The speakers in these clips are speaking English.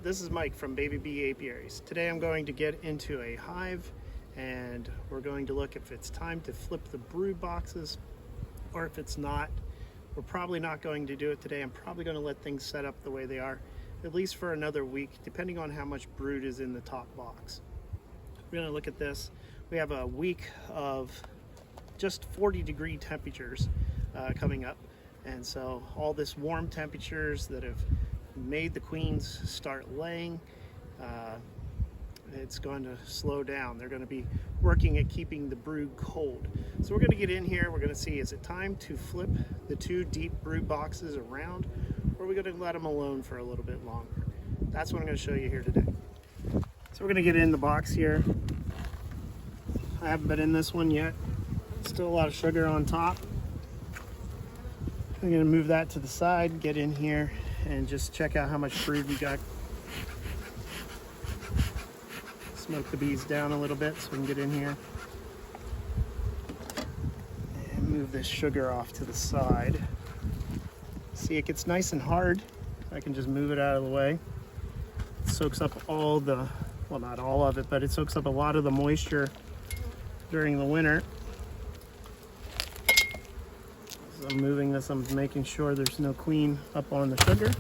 This is Mike from Baby Bee Apiaries. Today I'm going to get into a hive and we're going to look if it's time to flip the brood boxes or if it's not. We're probably not going to do it today. I'm probably going to let things set up the way they are, at least for another week, depending on how much brood is in the top box. We're going to look at this. We have a week of just 40-degree temperatures coming up, and so all this warm temperatures that have made the queens start laying, it's going to slow down. They're going to be working at keeping the brood cold. So we're going to get in here. We're going to see, is it time to flip the two deep brood boxes around, or are we going to let them alone for a little bit longer? That's what I'm going to show you here today. So we're going to get in the box here. I haven't been in this one yet. Still a lot of sugar on top. I'm going to move that to the side, get in here, and just check out how much brood we got. Smoke the bees down a little bit so we can get in here. And move this sugar off to the side. See, it gets nice and hard. I can just move it out of the way. It soaks up all the, well, not all of it, but it soaks up a lot of the moisture during the winter. So I'm moving this, I'm making sure there's no queen up on the sugar.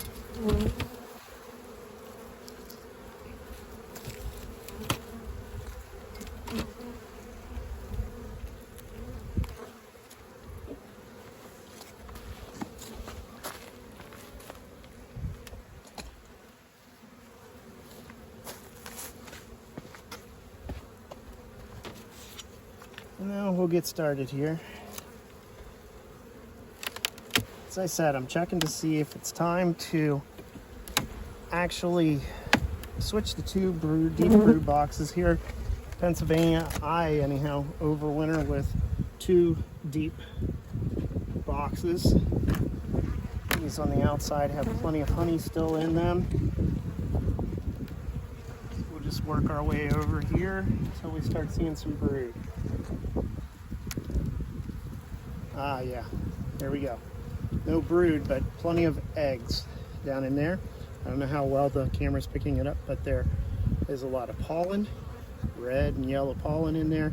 Now we'll get started here. As I said, I'm checking to see if it's time to actually switch the two deep brood boxes here. In Pennsylvania, I anyhow overwinter with two deep boxes. These on the outside have plenty of honey still in them. We'll just work our way over here until we start seeing some brood. Ah, yeah, there we go. No brood, but plenty of eggs down in there. I don't know how well the camera's picking it up, but there is a lot of pollen, red and yellow pollen in there.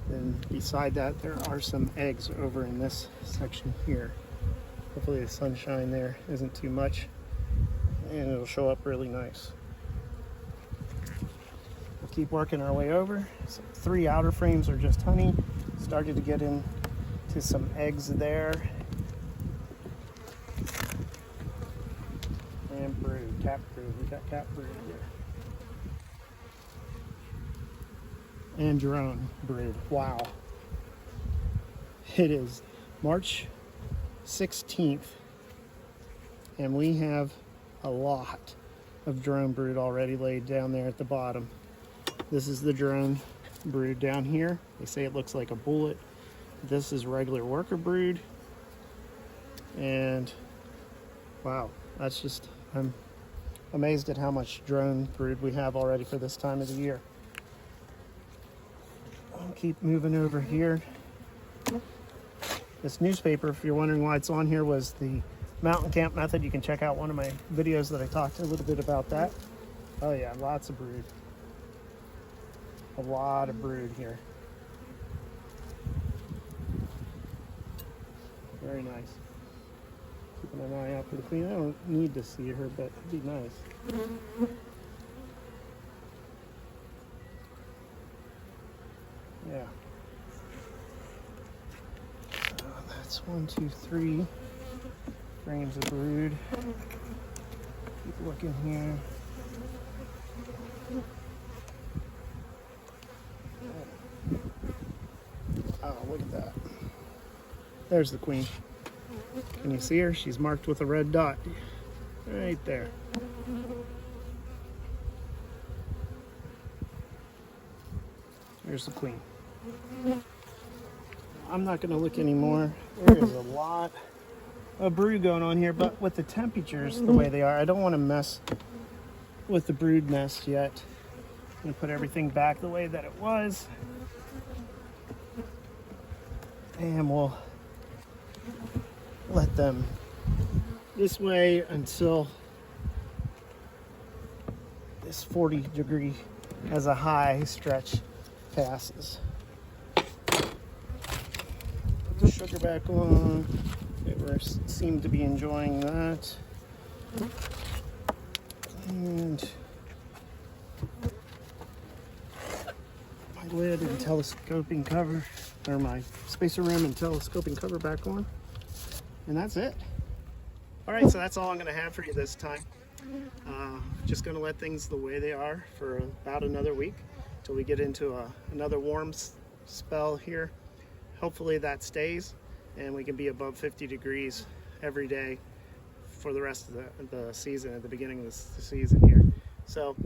And beside that, there are some eggs over in this section here. Hopefully the sunshine there isn't too much, and it'll show up really nice. We'll keep working our way over. So 3 outer frames are just honey. Started to get into some eggs there. And brood, cap brood. We got cap brood here. And drone brood. Wow. It is March 16th, and we have a lot of drone brood already laid down there at the bottom. This is the drone brood down here. They say it looks like a bullet. This is regular worker brood. And wow, that's just, I'm amazed at how much drone brood we have already for this time of the year. I'll keep moving over here. This newspaper, if you're wondering why it's on here, was the mountain camp method. You can check out one of my videos that I talked a little bit about that. Oh yeah, lots of brood. A lot of brood here. Very nice. Keeping an eye out for the queen. I don't need to see her, but it'd be nice. Yeah. That's 1, 2, 3 frames of brood. Keep looking here. Oh, look at that. There's the queen. Can you see her? She's marked with a red dot. Right there. There's the queen. I'm not going to look anymore. There is a lot of brood going on here, but with the temperatures the way they are, I don't want to mess with the brood nest yet. I'm going to put everything back the way that it was. And we'll let them this way until this 40 degree as a high stretch passes. Put the sugar back on. They seem to be enjoying that. And my lid and telescoping cover, or my spacer rim and telescoping cover back on. And that's it. All right, so that's all I'm gonna have for you this time. Just gonna let things the way they are for about another week till we get into another warm spell here. Hopefully that stays and we can be above 50 degrees every day for the rest of the season, at the beginning of the season here. So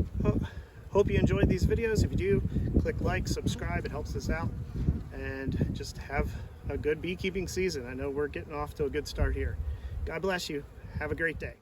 hope you enjoyed these videos. If you do, click like, subscribe, it helps us out. And just have a good beekeeping season. I know we're getting off to a good start here. God bless you. Have a great day.